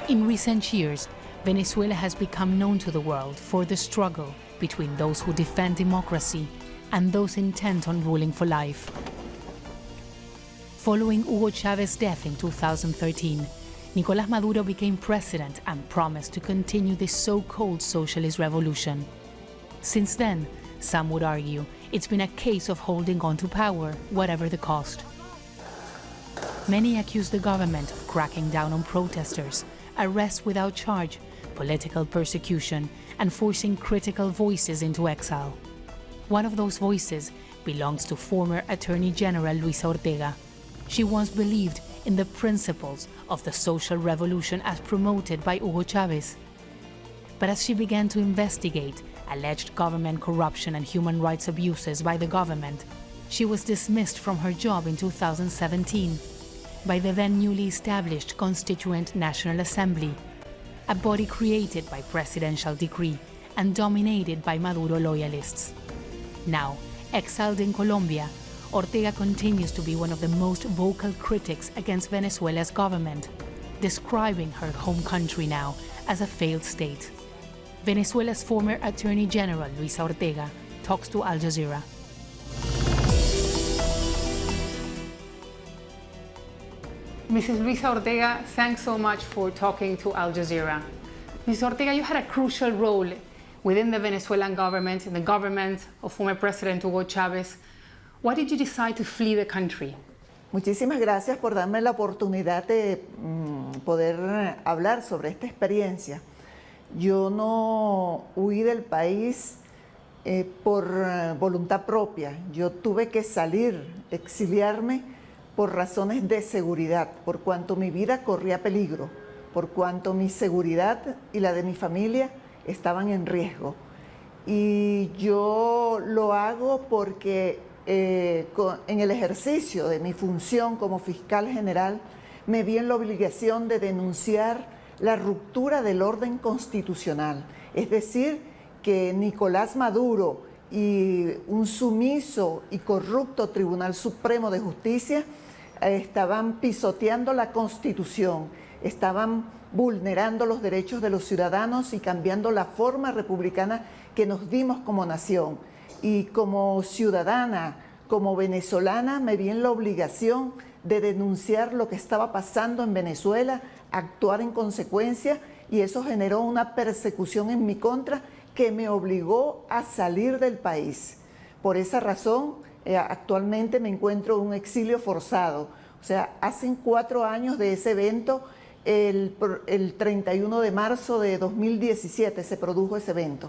In recent years, Venezuela has become known to the world for the struggle between those who defend democracy and those intent on ruling for life. Following Hugo Chávez's death in 2013, Nicolás Maduro became president and promised to continue this so-called socialist revolution. Since then, some would argue it's been a case of holding on to power, whatever the cost. Many accuse the government of cracking down on protesters, arrest without charge, political persecution, and forcing critical voices into exile. One of those voices belongs to former Attorney General Luisa Ortega. She once believed in the principles of the social revolution as promoted by Hugo Chávez. But as she began to investigate alleged government corruption and human rights abuses by the government, she was dismissed from her job in 2017 by the then newly established Constituent National Assembly, a body created by presidential decree and dominated by Maduro loyalists. Now, exiled in Colombia, Ortega continues to be one of the most vocal critics against Venezuela's government, describing her home country now as a failed state. Venezuela's former Attorney General Luisa Ortega talks to Al Jazeera. Mrs. Luisa Ortega, thanks so much for talking to Al Jazeera. Mrs. Ortega, you had a crucial role within the Venezuelan government, in the government of former President Hugo Chávez. Why did you decide to flee the country? Muchísimas gracias por darme la oportunidad de poder hablar sobre esta experiencia. Yo no huí del país por voluntad propia. Yo tuve que salir, exiliarme por razones de seguridad, por cuanto mi vida corría peligro, por cuanto mi seguridad y la de mi familia estaban en riesgo. Y yo lo hago porque en el ejercicio de mi función como fiscal general me vi en la obligación de denunciar la ruptura del orden constitucional, es decir, que Nicolás Maduro y un sumiso y corrupto Tribunal Supremo de Justicia estaban pisoteando la Constitución, estaban vulnerando los derechos de los ciudadanos y cambiando la forma republicana que nos dimos como nación. Y como ciudadana, como venezolana, me vi en la obligación de denunciar lo que estaba pasando en Venezuela, actuar en consecuencia, y eso generó una persecución en mi contra que me obligó a salir del país. Por esa razón, actualmente me encuentro en un exilio forzado. O sea, hace 4 años de ese evento, el 31 de marzo de 2017 se produjo ese evento.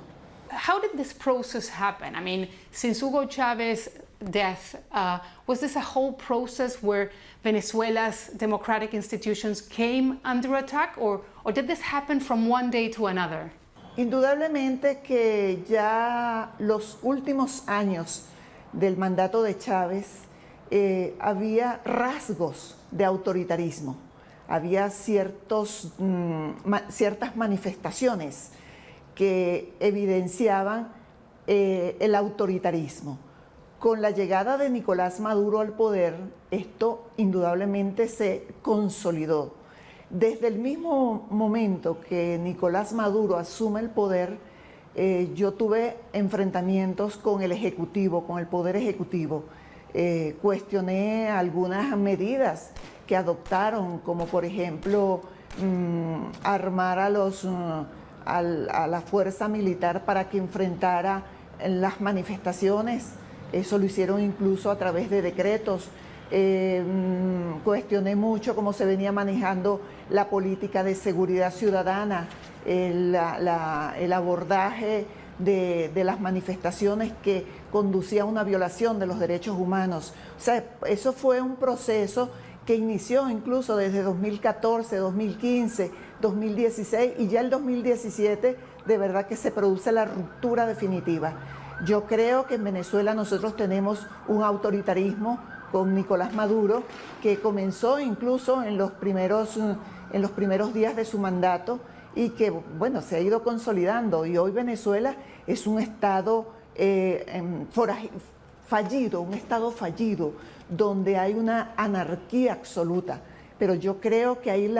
How did this process happen? I mean, since Hugo Chávez's death, was this a whole process where Venezuela's democratic institutions came under attack, or did this happen from one day to another? Indudablemente que ya los últimos años del mandato de Chávez había rasgos de autoritarismo, había ciertas manifestaciones que evidenciaban el autoritarismo. Con la llegada de Nicolás Maduro al poder, esto indudablemente se consolidó. Desde el mismo momento que Nicolás Maduro asume el poder, yo tuve enfrentamientos con el Ejecutivo, con el Poder Ejecutivo. Cuestioné algunas medidas que adoptaron, como por ejemplo armar a la fuerza militar para que enfrentara las manifestaciones. Eso lo hicieron incluso a través de decretos. Cuestioné mucho cómo se venía manejando la política de seguridad ciudadana, el abordaje de las manifestaciones que conducía a una violación de los derechos humanos. O sea, eso fue un proceso que inició incluso desde 2014, 2015, 2016 y ya el 2017 de verdad que se produce la ruptura definitiva. Yo creo que en Venezuela nosotros tenemos un autoritarismo con Nicolás Maduro que comenzó incluso en los primeros días de su mandato y que, bueno, se ha ido consolidando, y hoy Venezuela es un estado fallido, donde hay una anarquía absoluta. Pero yo creo que ahí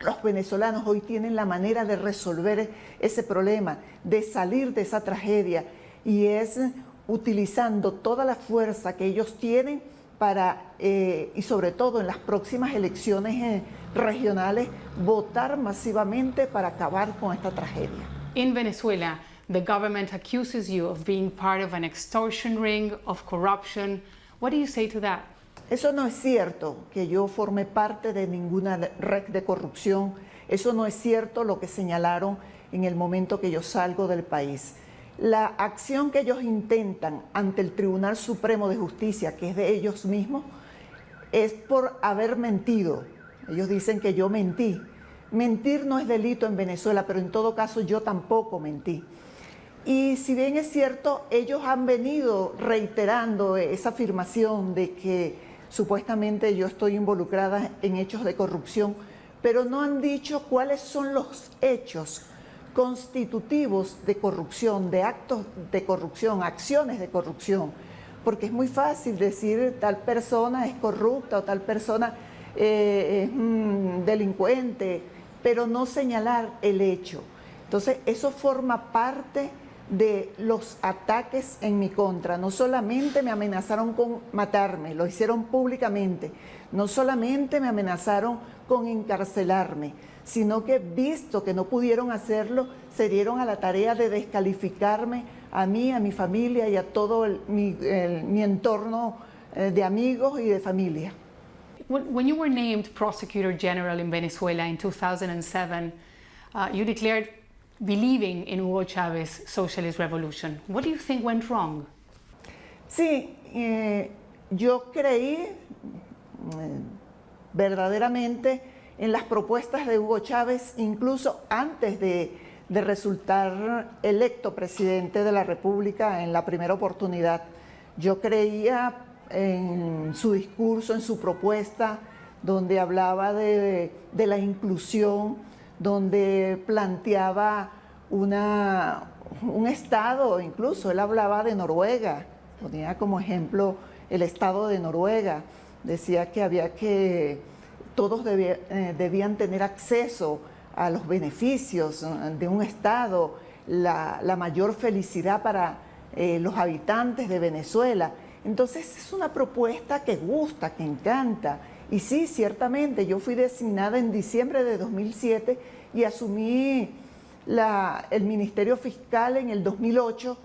los venezolanos hoy tienen la manera de resolver ese problema, de salir de esa tragedia, y es utilizando toda la fuerza que ellos tienen para, y sobre todo en las próximas elecciones regionales, votar masivamente para acabar con esta tragedia. In Venezuela, the government accuses you of being part of an extortion ring, of corruption. What do you say to that? Eso no es cierto, que yo forme parte de ninguna red de corrupción. Eso no es cierto lo que señalaron en el momento que yo salgo del país. La acción que ellos intentan ante el Tribunal Supremo de Justicia, que es de ellos mismos, es por haber mentido. Ellos dicen que yo mentí. Mentir no es delito en Venezuela, pero en todo caso yo tampoco mentí. Y si bien es cierto, ellos han venido reiterando esa afirmación de que supuestamente yo estoy involucrada en hechos de corrupción, pero no han dicho cuáles son los hechos constitutivos de corrupción, de actos de corrupción, acciones de corrupción, porque es muy fácil decir tal persona es corrupta o tal persona es delincuente, pero no señalar el hecho. Entonces, eso forma parte de los ataques en mi contra. No solamente me amenazaron con matarme, lo hicieron públicamente, no solamente me amenazaron con encarcelarme, sino que visto que no pudieron hacerlo, se dieron a la tarea de descalificarme a mí, a mi familia y a todo mi entorno de amigos y de familia. When you were named Prosecutor General in Venezuela in 2007, you declared believing in Hugo Chávez's socialist revolution. What do you think went wrong? Sí, yo creí verdaderamente en las propuestas de Hugo Chávez, incluso antes de resultar electo presidente de la República en la primera oportunidad. Yo creía en su discurso, en su propuesta, donde hablaba de la inclusión, donde planteaba un estado, incluso él hablaba de Noruega, ponía como ejemplo el estado de Noruega, decía que todos debían tener acceso a los beneficios de un estado, la mayor felicidad para los habitantes de Venezuela. Entonces es una propuesta que gusta, que encanta. Y sí, ciertamente, yo fui designada en diciembre de 2007 y asumí el Ministerio Fiscal en el 2008,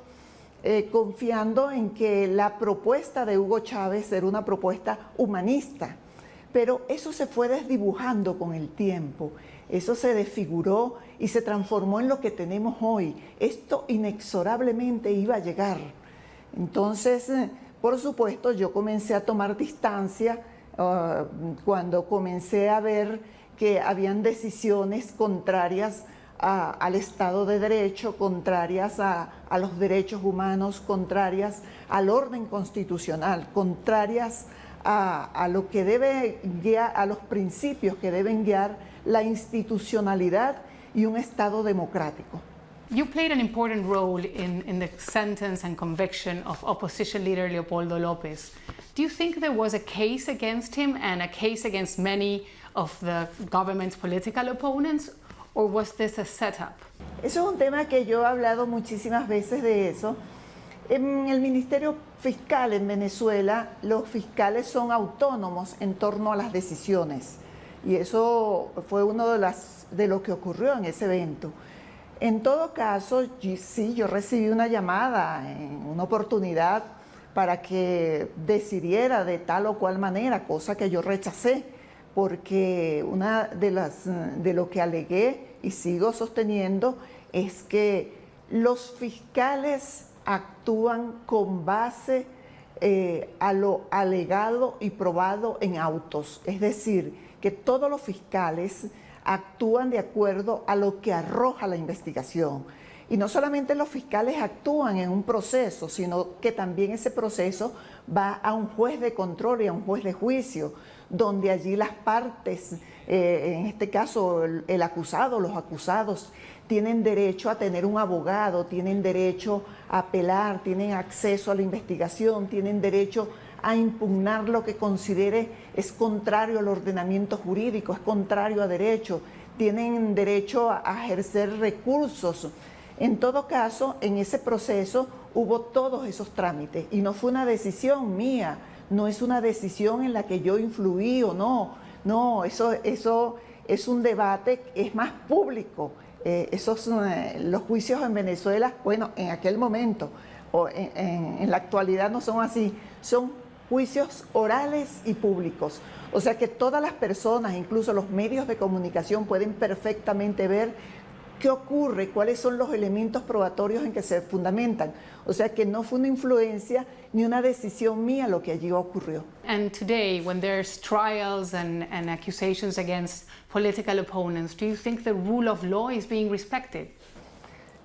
confiando en que la propuesta de Hugo Chávez era una propuesta humanista. Pero eso se fue desdibujando con el tiempo, eso se desfiguró y se transformó en lo que tenemos hoy. Esto inexorablemente iba a llegar. Entonces, por supuesto, yo comencé a tomar distancia cuando comencé a ver que habían decisiones contrarias al Estado de Derecho, contrarias a los derechos humanos, contrarias al orden constitucional, contrarias a lo que debe guiar, a los principios que deben guiar la institucionalidad y un Estado democrático. You played an important role in the sentence and conviction of opposition leader Leopoldo López. Do you think there was a case against him and a case against many of the government's political opponents, or was this a setup? Eso es un tema que yo he hablado muchísimas veces de eso. En el Ministerio Fiscal en Venezuela, los fiscales son autónomos en torno a las decisiones. Y eso fue uno de lo que ocurrió en ese evento. En todo caso, sí, yo recibí una llamada en una oportunidad para que decidiera de tal o cual manera, cosa que yo rechacé, porque una de lo que alegué y sigo sosteniendo es que los fiscales actúan con base a lo alegado y probado en autos, es decir, que todos los fiscales actúan de acuerdo a lo que arroja la investigación. Y no solamente los fiscales actúan en un proceso, sino que también ese proceso va a un juez de control y a un juez de juicio, donde allí las partes, en este caso el acusado, los acusados, tienen derecho a tener un abogado, tienen derecho a apelar, tienen acceso a la investigación, tienen derecho a impugnar lo que considere es contrario al ordenamiento jurídico, es contrario a derecho, tienen derecho a ejercer recursos. En todo caso, en ese proceso hubo todos esos trámites y no fue una decisión mía, no es una decisión en la que yo influí o no. No, eso es un debate, es más público. Los juicios en Venezuela, bueno, en aquel momento o en la actualidad no son así, son juicios orales y públicos. O sea que todas las personas, incluso los medios de comunicación, pueden perfectamente ver qué ocurre, cuáles son los elementos probatorios en que se fundamentan. O sea que no fue una influencia ni una decisión mía lo que allí ocurrió. And today, when there's trials and accusations against political opponents, do you think the rule of law is being respected?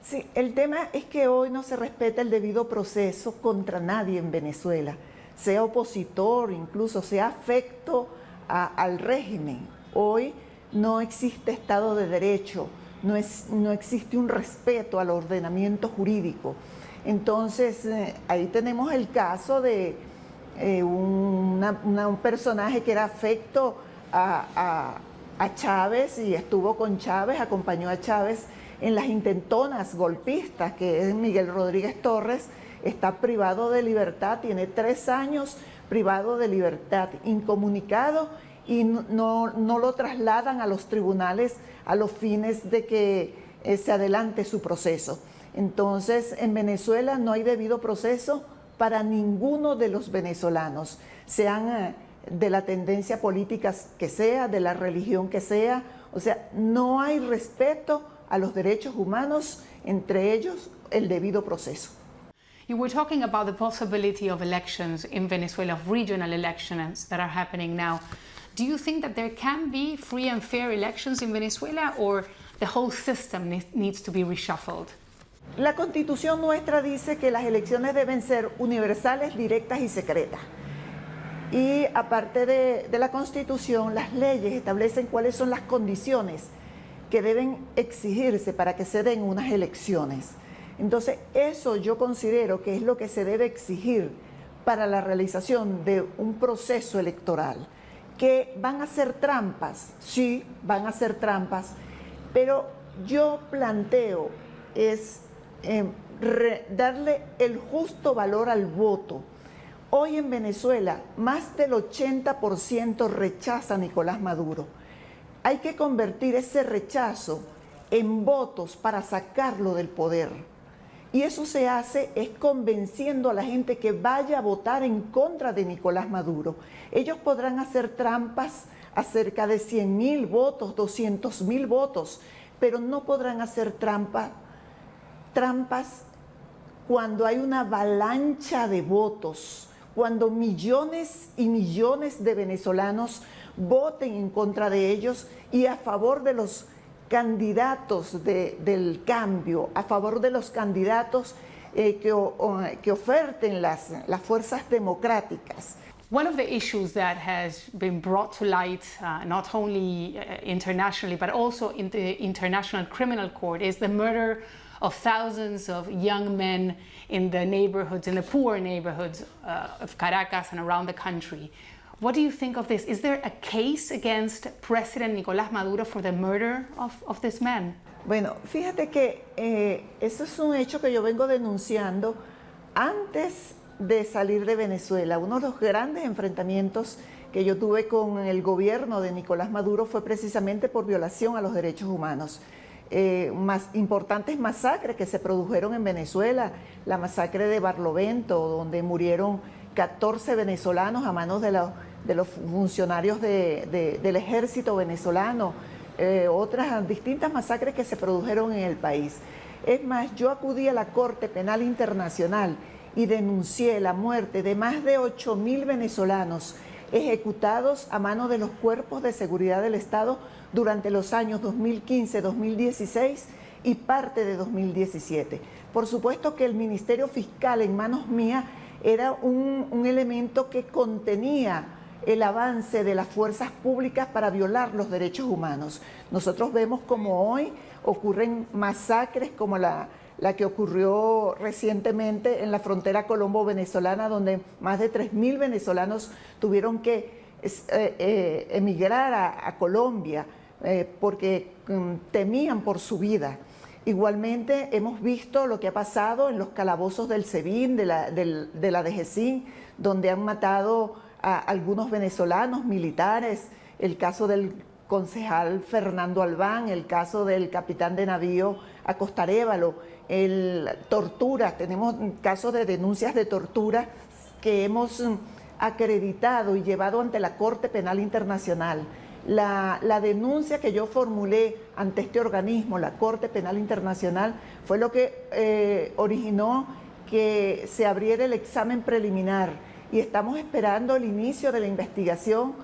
Sí, el tema es que hoy no se respeta el debido proceso contra nadie en Venezuela, sea opositor, incluso sea afecto al régimen. Hoy no existe Estado de Derecho, no existe un respeto al ordenamiento jurídico. Entonces, ahí tenemos el caso de un personaje que era afecto a Chávez y estuvo con Chávez, acompañó a Chávez en las intentonas golpistas, que es Miguel Rodríguez Torres. Está privado de libertad, tiene 3 años privado de libertad, incomunicado, y no lo trasladan a los tribunales a los fines de que se adelante su proceso. Entonces, en Venezuela no hay debido proceso para ninguno de los venezolanos, sean de la tendencia política que sea, de la religión que sea. O sea, no hay respeto a los derechos humanos, entre ellos el debido proceso. You were talking about the possibility of elections in Venezuela, of regional elections that are happening now. Do you think that there can be free and fair elections in Venezuela, or the whole system needs to be reshuffled? La Constitución nuestra dice que las elecciones deben ser universales, directas y secretas. Y aparte de la Constitución, las leyes establecen cuáles son las condiciones que deben exigirse para que se den unas elecciones. Entonces, eso yo considero que es lo que se debe exigir para la realización de un proceso electoral. ¿Que van a ser trampas? Sí, van a ser trampas, pero yo planteo es darle el justo valor al voto. Hoy en Venezuela, más del 80% rechaza a Nicolás Maduro. Hay que convertir ese rechazo en votos para sacarlo del poder. Y eso se hace es convenciendo a la gente que vaya a votar en contra de Nicolás Maduro. Ellos podrán hacer trampas acerca de 100.000 votos, 200.000 votos, pero no podrán hacer trampas cuando hay una avalancha de votos, cuando millones y millones de venezolanos voten en contra de ellos y a favor de los candidatos del cambio, a favor de los candidatos que oferten las fuerzas democráticas. One of the issues that has been brought to light, not only internationally, but also in the International Criminal Court, is the murder of thousands of young men in the neighborhoods, in the poor neighborhoods of Caracas and around the country. What do you think of this? Is there a case against President Nicolás Maduro for the murder of this man? Bueno, fíjate que eso es un hecho que yo vengo denunciando antes de salir de Venezuela. Uno de los grandes enfrentamientos que yo tuve con el gobierno de Nicolás Maduro fue precisamente por violación a los derechos humanos. Más importantes masacres que se produjeron en Venezuela, la masacre de Barlovento, donde murieron 14 venezolanos a manos de los funcionarios del ejército venezolano, otras distintas masacres que se produjeron en el país. Es más, yo acudí a la Corte Penal Internacional y denuncié la muerte de más de 8.000 venezolanos ejecutados a manos de los cuerpos de seguridad del Estado durante los años 2015, 2016 y parte de 2017. Por supuesto que el Ministerio Fiscal en manos mías era un elemento que contenía el avance de las fuerzas públicas para violar los derechos humanos. Nosotros vemos como hoy ocurren masacres como la que ocurrió recientemente en la frontera colombo-venezolana, donde más de 3.000 venezolanos tuvieron que emigrar a Colombia porque temían por su vida. Igualmente hemos visto lo que ha pasado en los calabozos del SEBIN, de la DGCIN, donde han matado a algunos venezolanos militares, el caso del concejal Fernando Albán, el caso del capitán de navío Acosta Arévalo, tortura, tenemos casos de denuncias de tortura que hemos acreditado y llevado ante la Corte Penal Internacional. La denuncia que yo formulé ante este organismo, la Corte Penal Internacional, fue lo que originó que se abriera el examen preliminar y estamos esperando el inicio de la investigación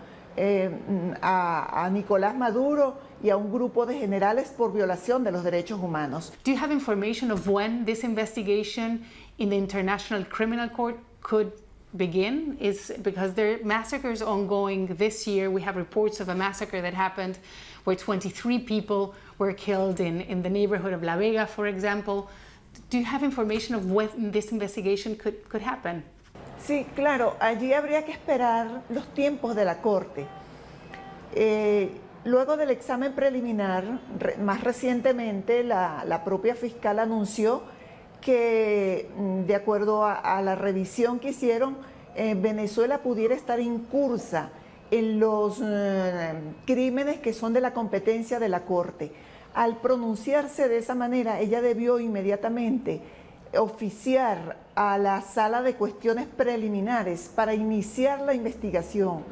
a Nicolás Maduro y a un grupo de generales por violación de los derechos humanos. Do you have information of when this investigation in the International Criminal Court could begin? Is because there are massacres ongoing this year. We have reports of a massacre that happened where 23 people were killed in the neighborhood of La Vega, for example. Do you have information of when this investigation could happen? Sí, claro, allí habría que esperar los tiempos de la Corte. Luego del examen preliminar, más recientemente la propia fiscal anunció que, de acuerdo a la revisión que hicieron, Venezuela pudiera estar incursa en los crímenes que son de la competencia de la Corte. Al pronunciarse de esa manera, ella debió inmediatamente oficiar a la Sala de Cuestiones Preliminares para iniciar la investigación,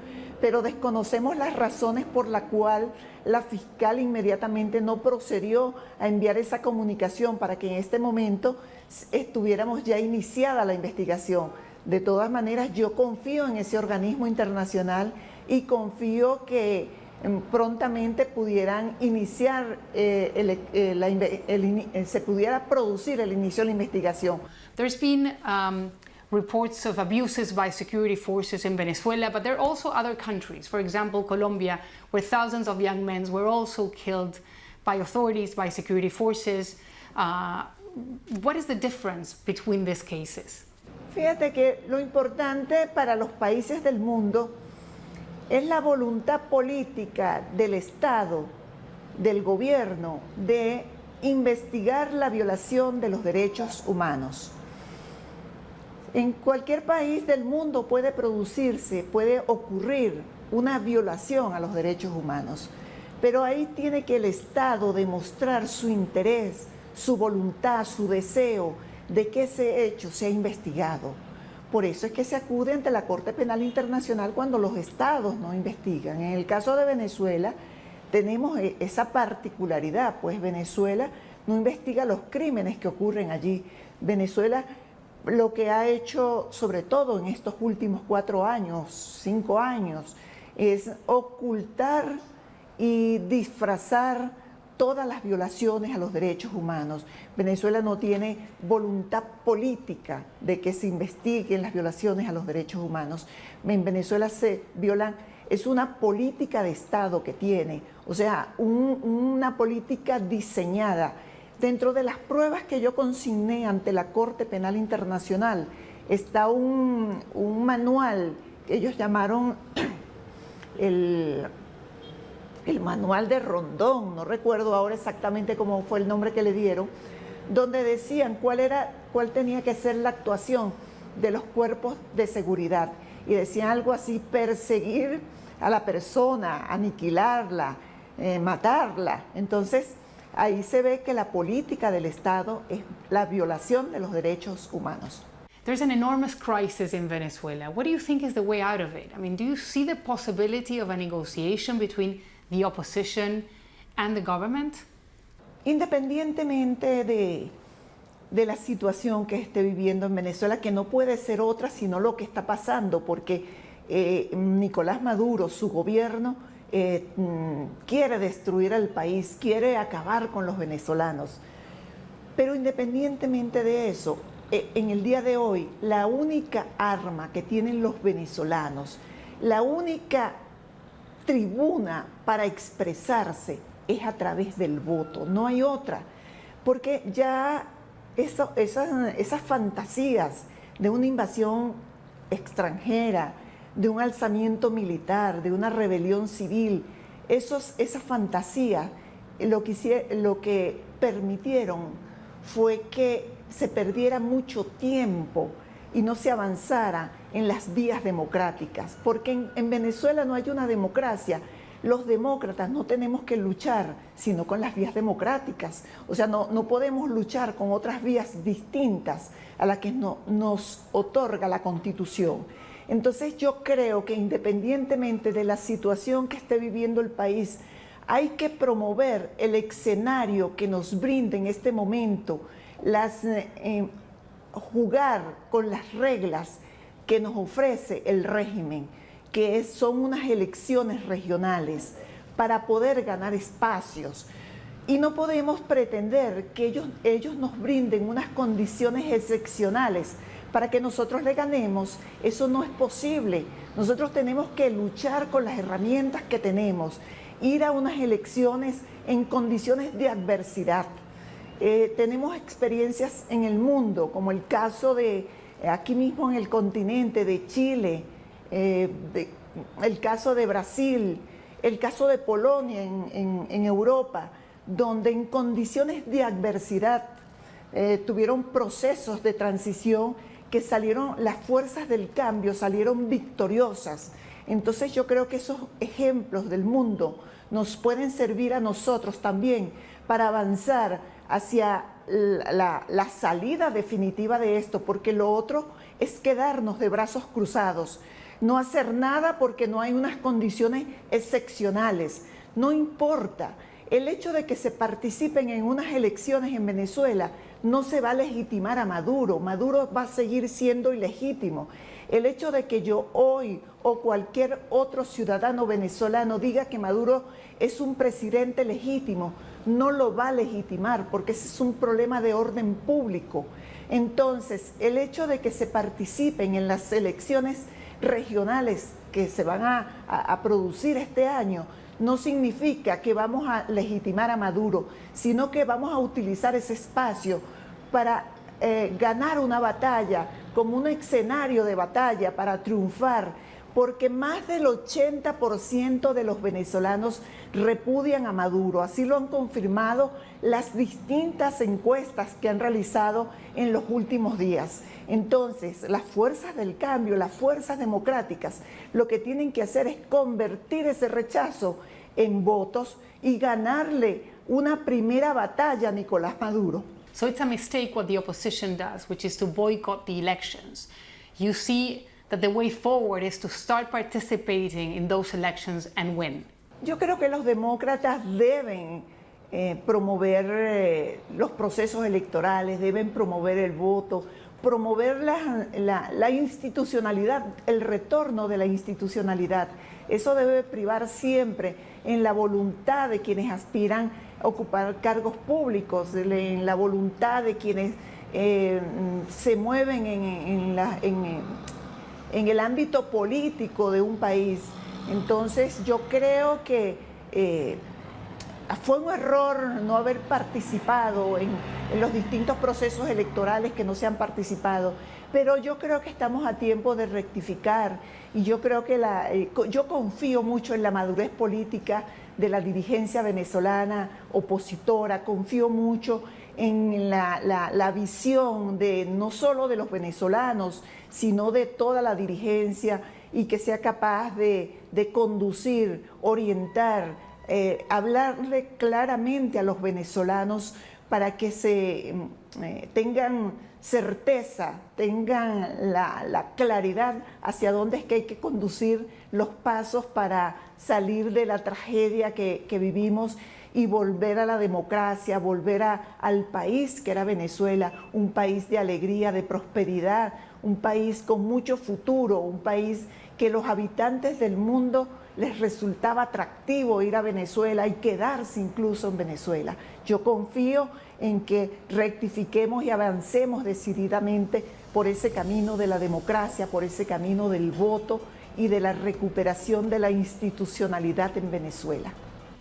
pero desconocemos las razones por las cuales la fiscal inmediatamente no procedió a enviar esa comunicación para que en este momento estuviéramos ya iniciada la investigación. De todas maneras, yo confío en ese organismo internacional y confío que prontamente pudieran iniciar, se pudiera producir el inicio de la investigación. There's been reports of abuses by security forces in Venezuela, but there are also other countries, for example, Colombia, where thousands of young men were also killed by authorities, by security forces. What is the difference between these cases? Fíjate que lo importante para los países del mundo es la voluntad política del Estado, del gobierno, de investigar la violación de los derechos humanos. En cualquier país del mundo puede producirse, puede ocurrir una violación a los derechos humanos, pero ahí tiene que el Estado demostrar su interés, su voluntad, su deseo de que ese hecho sea investigado. Por eso es que se acude ante la Corte Penal Internacional cuando los estados no investigan. En el caso de Venezuela tenemos esa particularidad, pues Venezuela no investiga los crímenes que ocurren allí. Venezuela lo que ha hecho, sobre todo en estos últimos 4 años, 5 años, es ocultar y disfrazar todas las violaciones a los derechos humanos. Venezuela no tiene voluntad política de que se investiguen las violaciones a los derechos humanos. En Venezuela se violan, es una política de Estado que tiene, o sea, una política diseñada. Dentro de las pruebas que yo consigné ante la Corte Penal Internacional está un manual que ellos llamaron el manual de Rondón, no recuerdo ahora exactamente cómo fue el nombre que le dieron, donde decían cuál tenía que ser la actuación de los cuerpos de seguridad. Y decían algo así: perseguir a la persona, aniquilarla, matarla. Entonces, ahí se ve que la política del Estado es la violación de los derechos humanos. There's an enormous crisis in Venezuela. What do you think is the way out of it? I mean, do you see the possibility of a negotiation between the opposition and the government? Independientemente de la situación que esté viviendo en Venezuela, que no puede ser otra sino lo que está pasando, porque Nicolás Maduro, su gobierno, quiere destruir al país, quiere acabar con los venezolanos. Pero independientemente de eso, en el día de hoy, la única arma que tienen los venezolanos, la única tribuna para expresarse es a través del voto, no hay otra, porque ya esas fantasías de una invasión extranjera, de un alzamiento militar, de una rebelión civil, esa fantasía, lo que permitieron fue que se perdiera mucho tiempo y no se avanzara en las vías democráticas, porque en Venezuela no hay una democracia. Los demócratas no tenemos que luchar sino con las vías democráticas. O sea, no podemos luchar con otras vías distintas a las que nos otorga la Constitución. Entonces yo creo que independientemente de la situación que esté viviendo el país, hay que promover el escenario que nos brinde en este momento, jugar con las reglas que nos ofrece el régimen, que son unas elecciones regionales para poder ganar espacios. Y no podemos pretender que ellos nos brinden unas condiciones excepcionales para que nosotros le ganemos. Eso no es posible. Nosotros tenemos que luchar con las herramientas que tenemos, ir a unas elecciones en condiciones de adversidad. Tenemos experiencias en el mundo, como el caso de aquí mismo en el continente, de Chile, el caso de Brasil, el caso de Polonia en Europa, donde en condiciones de adversidad tuvieron procesos de transición que las fuerzas del cambio salieron victoriosas. Entonces yo creo que esos ejemplos del mundo nos pueden servir a nosotros también para avanzar hacia la salida definitiva de esto, porque lo otro es quedarnos de brazos cruzados, no hacer nada porque no hay unas condiciones excepcionales. No importa, el hecho de que se participen en unas elecciones en Venezuela no se va a legitimar a Maduro. Maduro va a seguir siendo ilegítimo. El hecho de que yo hoy o cualquier otro ciudadano venezolano diga que Maduro es un presidente legítimo, no lo va a legitimar, porque ese es un problema de orden público. Entonces, el hecho de que se participen en las elecciones regionales que se van a producir este año no significa que vamos a legitimar a Maduro, sino que vamos a utilizar ese espacio para ganar una batalla, como un escenario de batalla para triunfar, porque más del 80% de los venezolanos repudian a Maduro. Así lo han confirmado las distintas encuestas que han realizado en los últimos días. Entonces, las fuerzas del cambio, las fuerzas democráticas, lo que tienen que hacer es convertir ese rechazo en votos y ganarle una primera batalla a Nicolás Maduro. So it's a mistake what the opposition does, which is to boycott the elections. You see that the way forward is to start participating in those elections and win. Yo creo que los demócratas deben promover los procesos electorales, deben promover el voto, promover la institucionalidad, el retorno de la institucionalidad. Eso debe privar siempre en la voluntad de quienes aspiran a ocupar cargos públicos, en la voluntad de quienes se mueven en el ámbito político de un país. Entonces yo creo que fue un error no haber participado en los distintos procesos electorales que no se han participado, pero yo creo que estamos a tiempo de rectificar y yo creo que yo confío mucho en la madurez política de la dirigencia venezolana opositora, confío mucho en la visión no solo de los venezolanos, sino de toda la dirigencia y que sea capaz de conducir, orientar, hablarle claramente a los venezolanos para que tengan certeza, tengan la claridad hacia dónde es que hay que conducir los pasos para salir de la tragedia que vivimos y volver a la democracia, volver al país que era Venezuela, un país de alegría, de prosperidad, un país con mucho futuro, un país que los habitantes del mundo les resultaba atractivo ir a Venezuela y quedarse incluso en Venezuela. Yo confío en que rectifiquemos y avancemos decididamente por ese camino de la democracia, por ese camino del voto y de la recuperación de la institucionalidad en Venezuela.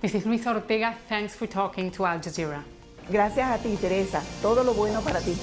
Mrs. Luisa Ortega, thanks for talking to Al Jazeera. Gracias a ti, Teresa. Todo lo bueno para ti.